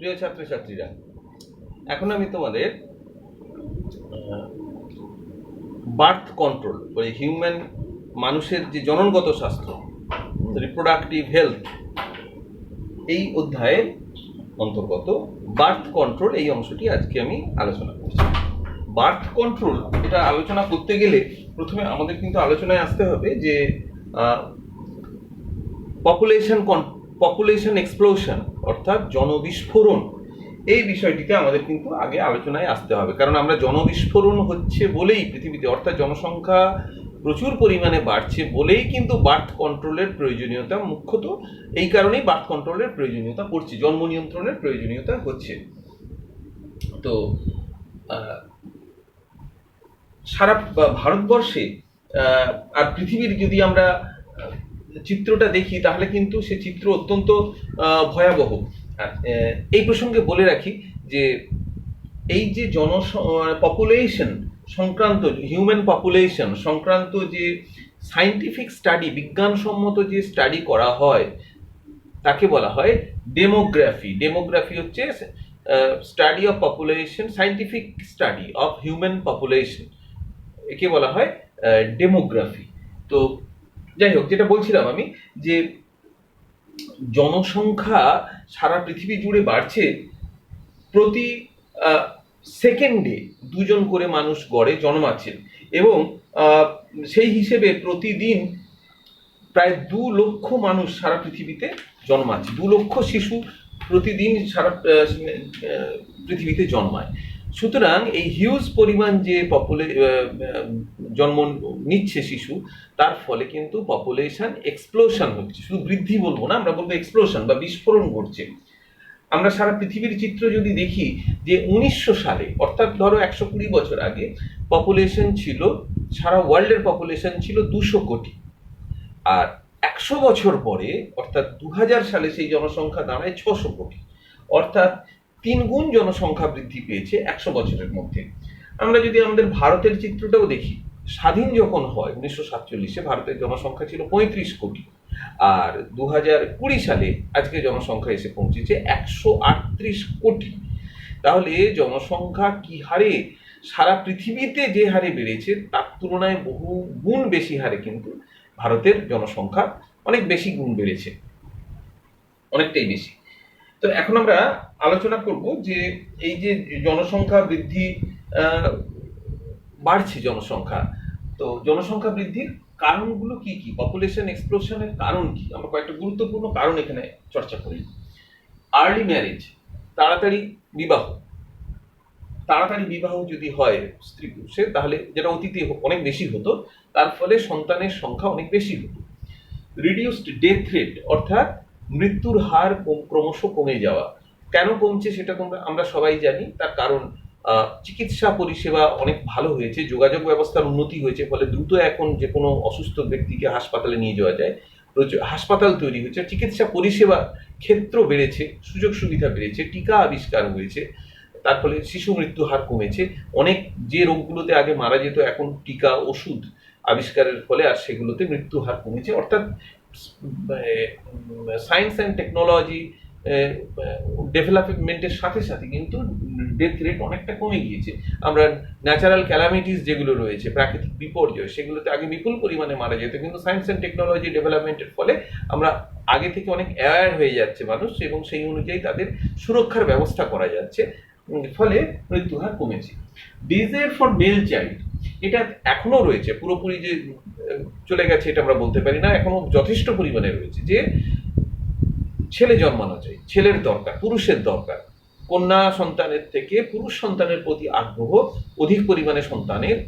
প্রিয় ছাত্রছাত্রীরা, এখন আমি তোমাদের বার্থ কন্ট্রোল, ওই হিউম্যান মানুষের যে জননগত স্বাস্থ্য, রিপ্রোডাক্টিভ হেলথ, এই অধ্যায়ের অন্তর্গত বার্থ কন্ট্রোল এই অংশটি আজকে আমি আলোচনা করছি। বার্থ কন্ট্রোল এটা আলোচনা করতে গেলে প্রথমে আমাদের কিন্তু আলোচনায় আসতে হবে যে পপুলেশন এক্সপ্লোশন অর্থাৎ জনবিস্ফোরণ, এই বিষয়টিকে আমাদের কিন্তু আগে আলোচনায় আসতে হবে। কারণ আমরা জনবিস্ফোরণ হচ্ছে বলেই পৃথিবীতে, অর্থাৎ জনসংখ্যা প্রচুর পরিমাণে বাড়ছে বলেই কিন্তু বার্থ কন্ট্রোলের প্রয়োজনীয়তা, মুখ্যত এই কারণেই বার্থ কন্ট্রোলের প্রয়োজনীয়তা পড়ছে, জন্ম নিয়ন্ত্রণের প্রয়োজনীয়তা হচ্ছে। তো সারা ভারতবর্ষে আর পৃথিবীর যদি আমরা চিত্রটা দেখি তাহলে কিন্তু সে চিত্র অত্যন্ত ভয়াবহ। এই প্রসঙ্গে বলে রাখি যে এই যে পপুলেশন সংক্রান্ত, হিউম্যান পপুলেশন সংক্রান্ত যে সায়েন্টিফিক স্টাডি, বিজ্ঞানসম্মত যে স্টাডি করা হয় তাকে বলা হয় ডেমোগ্রাফি। ডেমোগ্রাফি হচ্ছে study of population, scientific study of human population, একে বলা হয় ডেমোগ্রাফি। তো যাই হোক, যেটা বলছিলাম আমি যে জনসংখ্যা সারা পৃথিবী জুড়ে বাড়ছে, প্রতি সেকেন্ডে 2 জন করে মানুষ গড়ে জন্মাচ্ছেন এবং সেই হিসেবে প্রতিদিন প্রায় 2 লক্ষ মানুষ সারা পৃথিবীতে জন্মাচ্ছে, 2 লক্ষ শিশু প্রতিদিন সারা পৃথিবীতে জন্মায়। সুতরাং এই হিউজ পরিমাণ যে জন্ম নিচ্ছে শিশু, তার ফলে কিন্তু পপুলেশন এক্সপ্লোশন হচ্ছে। শুধু বৃদ্ধি বলবো না, আমরা বলবো এক্সপ্লোশন বা বিস্ফোরণ ঘটছে। আমরা সারা পৃথিবীর চিত্র যদি দেখি যে 1900 সালে, অর্থাৎ ধরো 120 বছর আগে, পপুলেশন ছিল, সারা ওয়ার্ল্ডের পপুলেশন ছিল 200 কোটি। আর 100 বছর পরে অর্থাৎ 2000 সালে সেই জনসংখ্যা দাঁড়ায় 600 কোটি, অর্থাৎ 3 গুণ জনসংখ্যা বৃদ্ধি পেয়েছে 100 বছরের মধ্যে। আমরা যদি আমাদের ভারতের চিত্রটাও দেখি, স্বাধীন যখন হয় 1947-এ ভারতের জনসংখ্যা ছিল 35 কোটি, আর 2020 সালে আজকে জনসংখ্যা এসে পৌঁছেছে 138 কোটি। তাহলে জনসংখ্যা কি হারে সারা পৃথিবীতে যে হারে বেড়েছে তার তুলনায় বহু গুণ বেশি হারে কিন্তু ভারতের জনসংখ্যা অনেক বেশি গুণ বেড়েছে, অনেকটাই বেশি। তো এখন আমরা আলোচনা করব যে এই যে জনসংখ্যা বৃদ্ধি, বাড়ছে জনসংখ্যা, তো জনসংখ্যা বৃদ্ধির কারণগুলো কি কি, পপুলেশন এক্সপ্লোশনের কারণ কি, আমরা কয়েকটা গুরুত্বপূর্ণ কারণ এখানে চর্চা করি। আর্লি ম্যারেজ, তাড়াতাড়ি বিবাহ। তাড়াতাড়ি বিবাহ যদি হয় স্ত্রী পুরুষের, তাহলে যেটা অতীতে অনেক বেশি হতো, তার ফলে সন্তানের সংখ্যা অনেক বেশি হতো। রিডিউসড ডেথ রেট, অর্থাৎ মৃত্যুর হার ক্রমশ কমে যাওয়া। কেন কমছে সেটা আমরা সবাই জানি। তার কারণ চিকিৎসা পরিষেবা অনেক ভালো হয়েছে, যোগাযোগ ব্যবস্থার উন্নতি হয়েছে, ফলে দ্রুত এখন যে কোনো অসুস্থ ব্যক্তিকে হাসপাতালে নিয়ে যাওয়া যায়। হাসপাতাল তৈরি হয়েছে, চিকিৎসা পরিষেবা ক্ষেত্র বেড়েছে, সুযোগ সুবিধা বেড়েছে, টিকা আবিষ্কার হয়েছে, তার ফলে শিশু মৃত্যু হার কমেছে। অনেক যে রোগগুলোতে আগে মারা যেত, এখন টিকা ওষুধ আবিষ্কারের ফলে আর সেগুলোতে মৃত্যু হার কমেছে। অর্থাৎ সায়েন্স অ্যান্ড টেকনোলজি ডেভেলপমেন্টের সাথে সাথে কিন্তু ডেথ রেট অনেকটা কমে গিয়েছে। আমরা ন্যাচারাল ক্যালামিটিস যেগুলো রয়েছে, প্রাকৃতিক বিপর্যয়, সেগুলোতে আগে বিপুল পরিমাণে মারা যেত, কিন্তু সায়েন্স অ্যান্ড টেকনোলজি ডেভেলপমেন্টের ফলে আমরা আগে থেকে অনেক অ্যাওয়্যার হয়ে যাচ্ছে মানুষ, এবং সেই অনুযায়ী তাদের সুরক্ষার ব্যবস্থা করা যাচ্ছে, ফলে মৃত্যু হার কমেছে। ডিজায়ার ফর মেল চাইল্ড, এটা এখনো রয়েছে, পুরোপুরি যে চলে গেছে এটা আমরা বলতে পারি না, এখনো যথেষ্ট পরিমাণে রয়েছে যে ছেলে জন্মানো চাই, ছেলের দরকার, পুরুষের দরকার। কন্যা সন্তানের থেকে পুরুষ সন্তানের প্রতি আগ্রহ অধিক পরিমাণে সন্তানের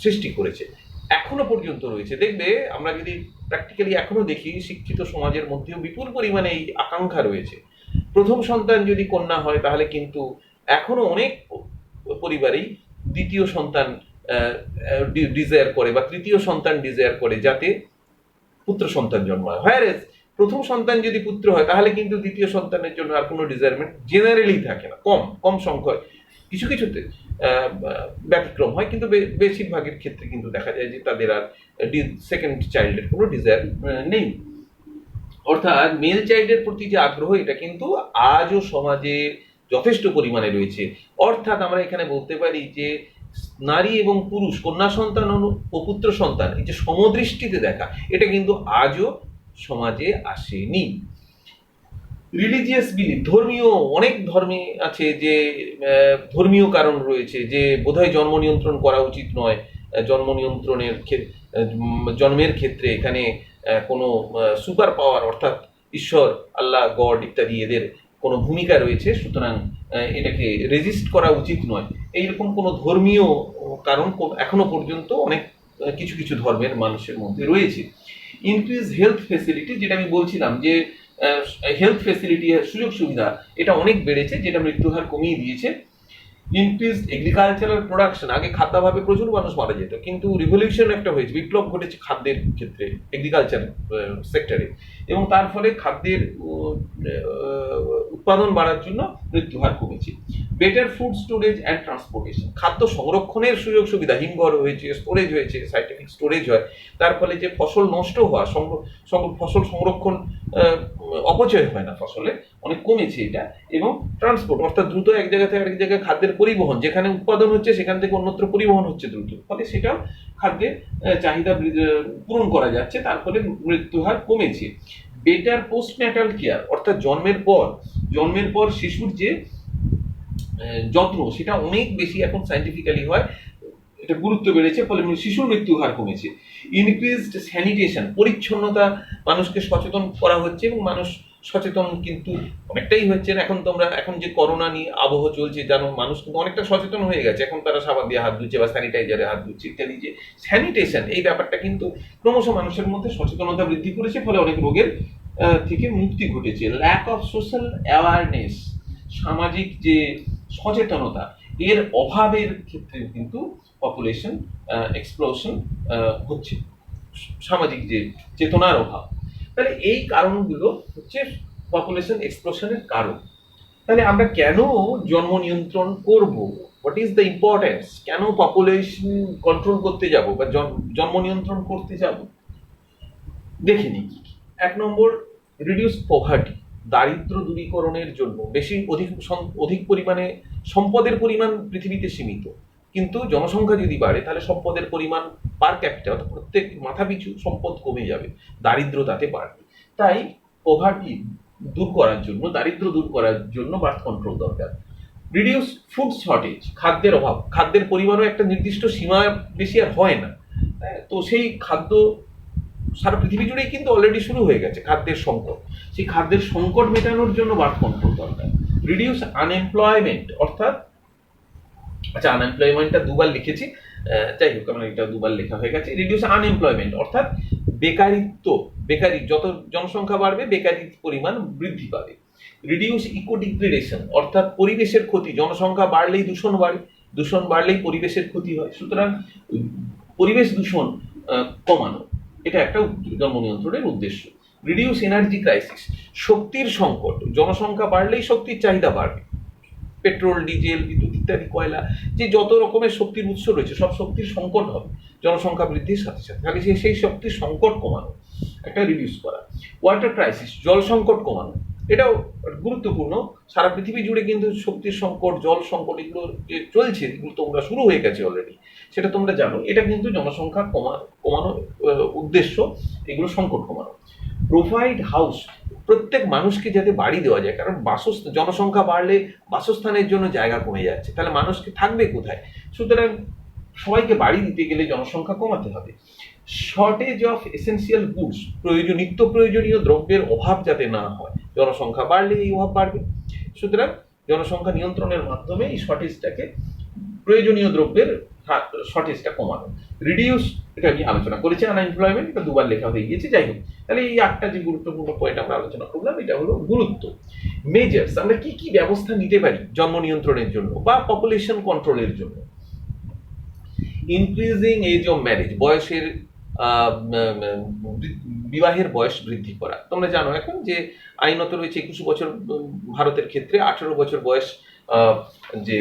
সৃষ্টি করেছে, এখনো পর্যন্ত রয়েছে। দেখবে আমরা যদি প্র্যাকটিক্যালি এখনো দেখি, শিক্ষিত সমাজের মধ্যেও বিপুল পরিমাণে এই আকাঙ্ক্ষা রয়েছে। প্রথম সন্তান যদি কন্যা হয় তাহলে কিন্তু এখনো অনেক পরিবারেই দ্বিতীয় সন্তান ডিজায়ার করে বা তৃতীয় সন্তান ডিজায়ার করে, যাতে পুত্র সন্তান জন্মায়। হোয়ারেজ প্রথম সন্তান যদি পুত্র হয় তাহলে কিন্তু দ্বিতীয় সন্তানের জন্য আর কোনো ডিজায়ারমেন্ট জেনারেলি থাকে না, কম সংখ্যায় কিছু কিছুতে ব্যতিক্রম হয়, কিন্তু বেশিরভাগের ক্ষেত্রে কিন্তু দেখা যায় যে তাদের আর সেকেন্ড চাইল্ডের কোনো ডিজায়ার নেই। অর্থাৎ মেল চাইল্ডের প্রতি যে আগ্রহ, এটা কিন্তু আজও সমাজে যথেষ্ট পরিমাণে রয়েছে। অর্থাৎ আমরা এখানে বলতে পারি যে নারী এবং পুরুষ, কন্যা সন্তান ও পুত্র সন্তান, এই যে সমদৃষ্টিতে দেখা, এটা কিন্তু আজও সমাজে আসেনি। রিলিজিয়াস বিলিফ, ধর্মীয়, অনেক ধর্মে আছে যে ধর্মীয় কারণ রয়েছে যে বোধহয় জন্ম নিয়ন্ত্রণ করা উচিত নয়, জন্ম নিয়ন্ত্রণের জন্মের ক্ষেত্রে এখানে কোনো সুপার পাওয়ার অর্থাৎ ঈশ্বর, আল্লাহ, গড ইত্যাদি এদের কোনো ভূমিকা রয়েছে, সুতরাং এটাকে রেজিস্ট করা উচিত নয়। এইরকম কোনো ধর্মীয় কারণ এখনো পর্যন্ত অনেক কিছু কিছু ধর্মের মানুষের মধ্যে রয়েছে। ইনক্রিজ হেলথ ফেসিলিটি, যেটা আমি বলছিলাম যে হেলথ ফেসিলিটি, সুযোগ সুবিধা এটা অনেক বেড়েছে, যেটা মৃত্যুহার কমিয়ে দিয়েছে। ইনক্রিজ এগ্রিকালচারাল প্রোডাকশন, আগে খাদ্যাভাবে প্রচুর মানুষ মারা যেত, কিন্তু রিভলিউশন একটা হয়েছে, বিপ্লব ঘটেছে খাদ্যের ক্ষেত্রে, এগ্রিকালচার সেক্টরে, এবং তার ফলে খাদ্যের উৎপাদন বাড়ার জন্য মৃত্যুহার কমেছে। Better food storage and transportation, খাদ্য সংরক্ষণের সুযোগ সুবিধা, হিমঘর হয়েছে, স্টোরেজ হয়েছে, সাইন্টিফিক স্টোরেজ হয়, তার ফলে যে ফসল নষ্ট হওয়া, ফসল সংরক্ষণ, অপচয় হয় না ফসলে, অনেক কমেছে এটা। এবং ট্রান্সপোর্ট, অর্থাৎ দ্রুত এক জায়গা থেকে আরেক জায়গায় খাদ্যের পরিবহন, যেখানে উৎপাদন হচ্ছে সেখান থেকে অন্যত্র পরিবহন হচ্ছে দ্রুত, ফলে সেটাও খাদ্যের চাহিদা পূরণ করা যাচ্ছে, তার ফলে মৃত্যুহার কমেছে। বেটার পোস্টন্যাটাল কেয়ার, অর্থাৎ জন্মের পর শিশুর যে যত্ন, সেটা অনেক বেশি এখন সায়েন্টিফিক্যালি হয়, এটা গুরুত্ব বেড়েছে, ফলে শিশুর মৃত্যু হার কমেছে। ইনক্রিজড স্যানিটেশন, পরিচ্ছন্নতা মানুষকে সচেতন করা হচ্ছে, এবং মানুষ সচেতন কিন্তু অনেকটাই হচ্ছে না। এখন যে করোনা নিয়ে আবহ চলছে, জানো, মানুষ কিন্তু অনেকটা সচেতন হয়ে গেছে, এখন তারা সাবান দিয়ে হাত ধুচ্ছে বা স্যানিটাইজারে হাত ধুচ্ছে ইত্যাদি। যে স্যানিটেশন, এই ব্যাপারটা কিন্তু ক্রমশ মানুষের মধ্যে সচেতনতা বৃদ্ধি করেছে, ফলে অনেক রোগের থেকে মুক্তি ঘটেছে। ল্যাক অফ সোশ্যাল অ্যাওয়ারনেস, সামাজিক যে সচেতনতা, এর অভাবের ক্ষেত্রে কিন্তু পপুলেশন এক্সপ্লোশন হচ্ছে, সামাজিক যে চেতনার অভাব। তাহলে এই কারণগুলো হচ্ছে পপুলেশন এক্সপ্লোশনের কারণ। তাহলে আমরা কেন জন্ম নিয়ন্ত্রণ করব, হোয়াট ইজ দ্য ইম্পর্টেন্স, কেন পপুলেশন কন্ট্রোল করতে যাব বা জন্ম নিয়ন্ত্রণ করতে যাব, দেখে নিই। 1 নম্বর, রিডিউস পভার্টি, দারিদ্র দূরীকরণের জন্য। অধিক পরিমাণে সম্পদের পরিমাণ পৃথিবীতে সীমিত, কিন্তু জনসংখ্যা যদি বাড়ে তাহলে সম্পদের পরিমাণ পার ক্যাপিটা, অর্থাৎ প্রত্যেক মাথা পিছু সম্পদ কমে যাবে, দারিদ্র তাতে বাড়বে। তাই পভার্টি দূর করার জন্য, দারিদ্র দূর করার জন্য বার্থ কন্ট্রোল দরকার। রিডিউস ফুড শর্টেজ, খাদ্যের অভাব, খাদ্যের পরিমাণও একটা নির্দিষ্ট সীমা বেশি আর হয় না, তো সেই খাদ্য সারা পৃথিবী জুড়েই কিন্তু অলরেডি শুরু হয়ে গেছে খাদ্যের সংকট, সেই খাদ্যের সংকট মেটানোর জন্য বার্থ কন্ট্রোল দরকার। রিডিউস আনএমপ্লয়মেন্ট, অর্থাৎ, আচ্ছা, আনএমপ্লয়মেন্টটা দুবার লিখেছি, যাই হোক, আমার এটা দুবার লেখা হয়ে গেছে। রিডিউস আনএমপ্লয়মেন্ট অর্থাৎ বেকারি, যত জনসংখ্যা বাড়বে বেকারির পরিমাণ বৃদ্ধি পাবে। রিডিউস ইকো ডিগ্রেডেশন, অর্থাৎ পরিবেশের ক্ষতি, জনসংখ্যা বাড়লেই দূষণ বাড়ে, দূষণ বাড়লেই পরিবেশের ক্ষতি হয়, সুতরাং পরিবেশ দূষণ কমানো, এটা একটা জন্ম নিয়ন্ত্রণের উদ্দেশ্য। রিডিউস এনার্জি ক্রাইসিস, শক্তির সংকট, জনসংখ্যা বাড়লেই শক্তির চাহিদা বাড়বে, পেট্রোল, ডিজেল, বিদ্যুৎ ইত্যাদি, কয়লা, যে যত রকমের শক্তির উৎস রয়েছে সব শক্তির সংকট হবে জনসংখ্যা বৃদ্ধির সাথে সাথে, তাহলে সেই শক্তির সংকট কমানো, একটা রিডিউস করা। ওয়াটার ক্রাইসিস, জল সংকট কমানো, এটাও গুরুত্বপূর্ণ। সারা পৃথিবী জুড়ে কিন্তু শক্তির সংকট, জল সংকট এগুলো চলছে, এগুলো তোমরা শুরু হয়ে গেছে অলরেডি, সেটা তোমরা জানো। এটা কিন্তু জনসংখ্যা কমানোর উদ্দেশ্য, এগুলো সংকট কমানো। প্রোভাইড হাউস, প্রত্যেক মানুষকে যাতে বাড়ি দেওয়া যায়, কারণ জনসংখ্যা বাড়লে বাসস্থানের জন্য জায়গা কমে যাচ্ছে, তাহলে মানুষকে থাকবে কোথায়, সুতরাং সবাইকে বাড়ি দিতে গেলে জনসংখ্যা কমাতে হবে। শর্টেজ অফ এসেন্সিয়াল গুডস, নিত্য প্রয়োজনীয় দ্রব্যের অভাব যাতে না হয়, জনসংখ্যা বাড়লে এই অভাব বাড়বে, সুতরাং জনসংখ্যা নিয়ন্ত্রণের মাধ্যমে এই শর্টেজটাকে, প্রয়োজনীয় দ্রব্যের শর্টেজটা কমানো। রিডিউস, এটা আমি আলোচনা করেছি, আনএমপ্লয়মেন্ট, এটা দুবার লেখা হয়ে গিয়েছে, যাই হোক। তাহলে এই 8টা যে গুরুত্বপূর্ণ পয়েন্ট আমরা আলোচনা করলাম, এটা হলো গুরুত্ব। মেজার্স, আমরা কি কি ব্যবস্থা নিতে পারি জন্ম নিয়ন্ত্রণের জন্য বা পপুলেশন কন্ট্রোলের জন্য। ইনক্রিজিং এজ অফ ম্যারেজ, বিবাহের বয়স বৃদ্ধি করা। তোমরা জানো এখন যে আইনত রয়েছে 21 বছর ভারতের ক্ষেত্রে, 18 বছর বয়স যে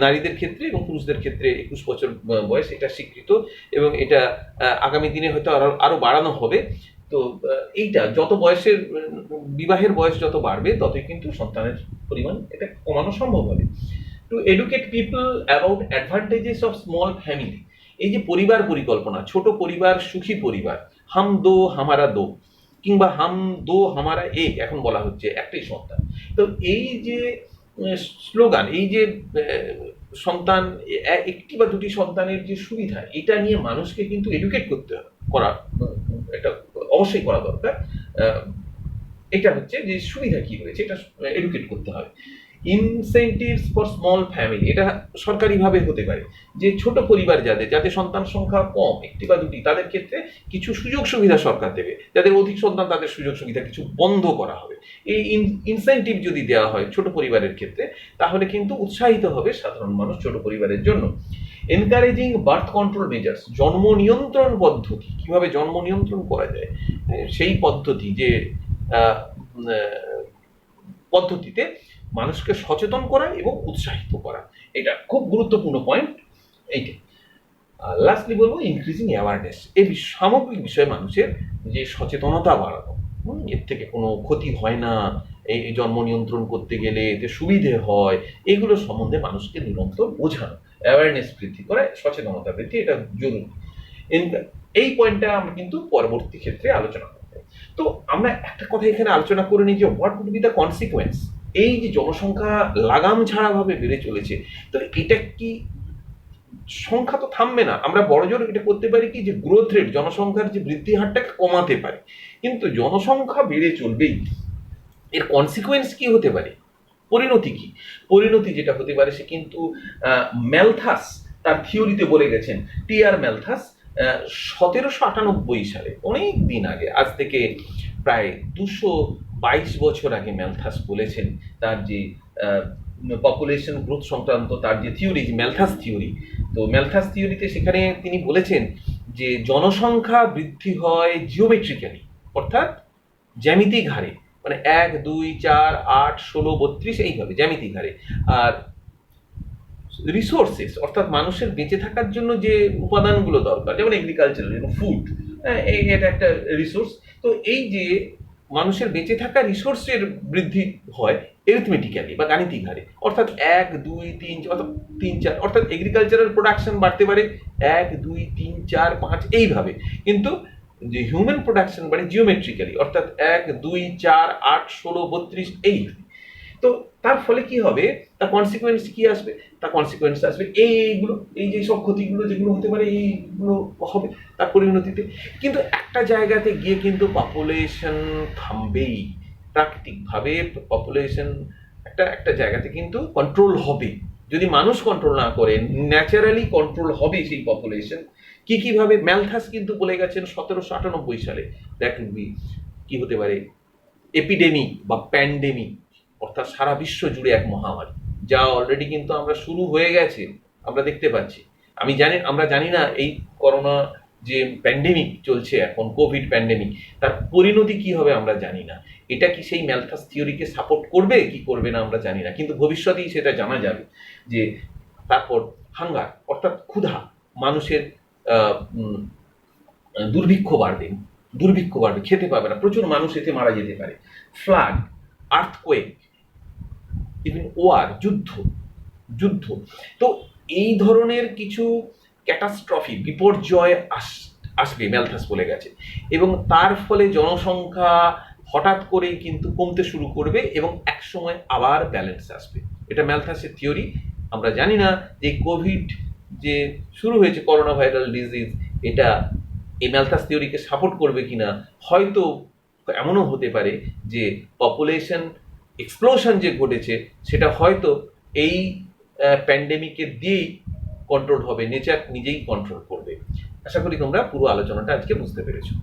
নারীদের ক্ষেত্রে, এবং পুরুষদের ক্ষেত্রে 21 বছর বয়স, এটা স্বীকৃত, এবং এটা আগামী দিনে হয়তো আরো বাড়ানো হবে। তো এইটা যত বয়সের বিবাহের বয়স যত বাড়বে ততই কিন্তু সন্তানের পরিমাণ এটা কমানো সম্ভব হবে। Two educate people about advantages of small family, এই যে পরিবার পরিকল্পনা, ছোট পরিবার সুখী পরিবার, হাম দো হামারা দো, কিংবা হাম দো হামারা এক এখন বলা হচ্ছে একটাই সন্তান। তো এই যে স্লোগান, এই যে সন্তান, একটি বা দুটি সন্তানের যে সুবিধা, এটা নিয়ে মানুষকে কিন্তু এডুকেট করতে করা এটা অবশ্যই করা দরকার। এটা হচ্ছে যে সুবিধা কি রয়েছে এটা এডুকেট করতে হবে। ইনসেন্টিভস ফর স্মল ফ্যামিলি, এটা সরকারিভাবে হতে পারে যে ছোট পরিবার যাদের সন্তান সংখ্যা কম, একটি বা দুটি, তাদের ক্ষেত্রে কিছু সুযোগ সুবিধা সরকার দেবে। যাদের অধিক সন্তান তাদের সুযোগ সুবিধা কিছু বন্ধ করা হবে। এই ইনসেন্টিভ যদি দেওয়া হয় ছোট পরিবারের ক্ষেত্রে, তাহলে কিন্তু উৎসাহিত হবে সাধারণ মানুষ ছোট পরিবারের জন্য। এনকারেজিং বার্থ কন্ট্রোল মেজার্স, জন্ম নিয়ন্ত্রণ পদ্ধতি, কিভাবে জন্ম নিয়ন্ত্রণ করা যায় সেই পদ্ধতি, যে পদ্ধতিতে মানুষকে সচেতন করা এবং উৎসাহিত করা, এটা খুব গুরুত্বপূর্ণ পয়েন্ট। এইটা লাস্টলি বলবো ইনক্রিজিং অ্যাওয়ারনেস, এই সামগ্রিক বিষয়ে মানুষের যে সচেতনতা বাড়ানো, এর থেকে কোনো ক্ষতি হয় না, এই জন্ম নিয়ন্ত্রণ করতে গেলে এতে সুবিধে হয়, এগুলো সম্বন্ধে মানুষকে নিরন্তর বোঝানো, অ্যাওয়ারনেস বৃদ্ধি করা, সচেতনতা বৃদ্ধি, এটা জরুরি। এই পয়েন্টটা আমরা কিন্তু পরবর্তী ক্ষেত্রে আলোচনা করব। তো আমরা একটা কথা এখানে আলোচনা করে নিই যে what would be the consequence, এই যে জনসংখ্যা লাগাম ছাড়া ভাবে বেড়ে চলেছে, তো এটা কি, সংখ্যা তো থামবে না, আমরা বড়জোর এটা করতে পারি কি যে গ্রোথ রেট, জনসংখ্যার যে বৃদ্ধি হারটাকে কমাতে পারি, কিন্তু জনসংখ্যা বেড়ে চলবেই। এর কনসিকুয়েন্স কি হতে পারে, পরিণতি কি? পরিণতি যেটা হতে পারে সে কিন্তু ম্যালথাস তার থিওরিতে বলে গেছেন, টিআর ম্যালথাস 1798 সালে, অনেক দিন আগে, আজ থেকে প্রায় 222 বছর আগে ম্যালথাস বলেছেন তার যে পপুলেশন গ্রোথ সংক্রান্ত তার যে থিওরি, ম্যালথাস থিওরি। তো ম্যালথাস থিওরিতে সেখানে তিনি বলেছেন যে জনসংখ্যা বৃদ্ধি হয় জিওমেট্রিক্যালি, অর্থাৎ জ্যামিতিক হারে, মানে 1, 2, 4, 8, 16, 32 এইভাবে জ্যামিতিক হারে। আর রিসোর্সেস, অর্থাৎ মানুষের বেঁচে থাকার জন্য যে উপাদানগুলো দরকার, যেমন এগ্রিকালচারাল, যেমন ফুড, এটা একটা রিসোর্স। তো এই যে মানুষের বেঁচে থাকা রিসোর্সের বৃদ্ধি হয় এরিথমেটিক্যালি বা গাণিতিক হারে, অর্থাৎ 1, 2, 3, অর্থাৎ 3, 4, অর্থাৎ এগ্রিকালচারাল প্রোডাকশন বাড়তে পারে 1, 2, 3, 4, 5 এইভাবে, কিন্তু যে হিউম্যান প্রোডাকশন বাড়ে জিওমেট্রিক্যালি, অর্থাৎ 1, 2, 4, 8, 16, 32 এই। তো তার ফলে কি হবে, তার কনসিকুয়েন্স কি আসবে, তার কনসিকুয়েন্স আসবে এইগুলো, এই যে সব ক্ষতিগুলো যেগুলো হতে পারে এইগুলো হবে তার পরিণতিতে। কিন্তু একটা জায়গাতে গিয়ে কিন্তু পপুলেশন থামবেই, প্রাকৃতিকভাবে পপুলেশন একটা জায়গাতে কিন্তু কন্ট্রোল হবে। যদি মানুষ কন্ট্রোল না করে, ন্যাচারালি কন্ট্রোল হবে সেই পপুলেশন। কিভাবে, ম্যালথাস কিন্তু বলে গেছেন 1798 সালে, দ্যাট উইল বি, কি হতে পারে, এপিডেমিক বা প্যান্ডেমিক, অর্থাৎ সারা বিশ্ব জুড়ে এক মহামারী, যা অলরেডি কিন্তু আমরা শুরু হয়ে গেছে, আমরা দেখতে পাচ্ছি। আমরা জানি না এই করোনা যে প্যান্ডেমিক চলছে এখন, কোভিড প্যান্ডেমিক, তার পরিণতি কি হবে আমরা জানি না। এটা কি সেই ম্যালথাস থিওরিকে সাপোর্ট করবে কি করবে না আমরা জানি না, কিন্তু ভবিষ্যতেই সেটা জানা যাবে। যে তারপর হাঙ্গার, অর্থাৎ ক্ষুধা, মানুষের দুর্ভিক্ষ বাড়বে, খেতে পাবে না, প্রচুর মানুষ এতে মারা যেতে পারে। ফ্লাড, আর্থকোয়েক, ইভেন ওয়ার, যুদ্ধ। তো এই ধরনের কিছু ক্যাটাস্ট্রফি, বিপর্যয় আসবে, ম্যালথাস বলে গেছে, এবং তার ফলে জনসংখ্যা হঠাৎ করেই কিন্তু কমতে শুরু করবে এবং একসময় আবার ব্যালেন্স আসবে। এটা ম্যালথাসের থিওরি। আমরা জানি না যে কোভিড যে শুরু হয়েছে, করোনা ভাইরাল ডিজিজ, এটা এই ম্যালথাস থিওরিকে সাপোর্ট করবে কিনা। হয়তো এমনও হতে পারে যে পপুলেশন এক্সপ্লোশন যে ঘটেছে সেটা হয়তো এই প্যান্ডেমিকের দিয়েই কন্ট্রোল হবে, নেচার নিজেই কন্ট্রোল করবে। আশা করি তোমরা পুরো আলোচনাটা আজকে বুঝতে পেরেছো।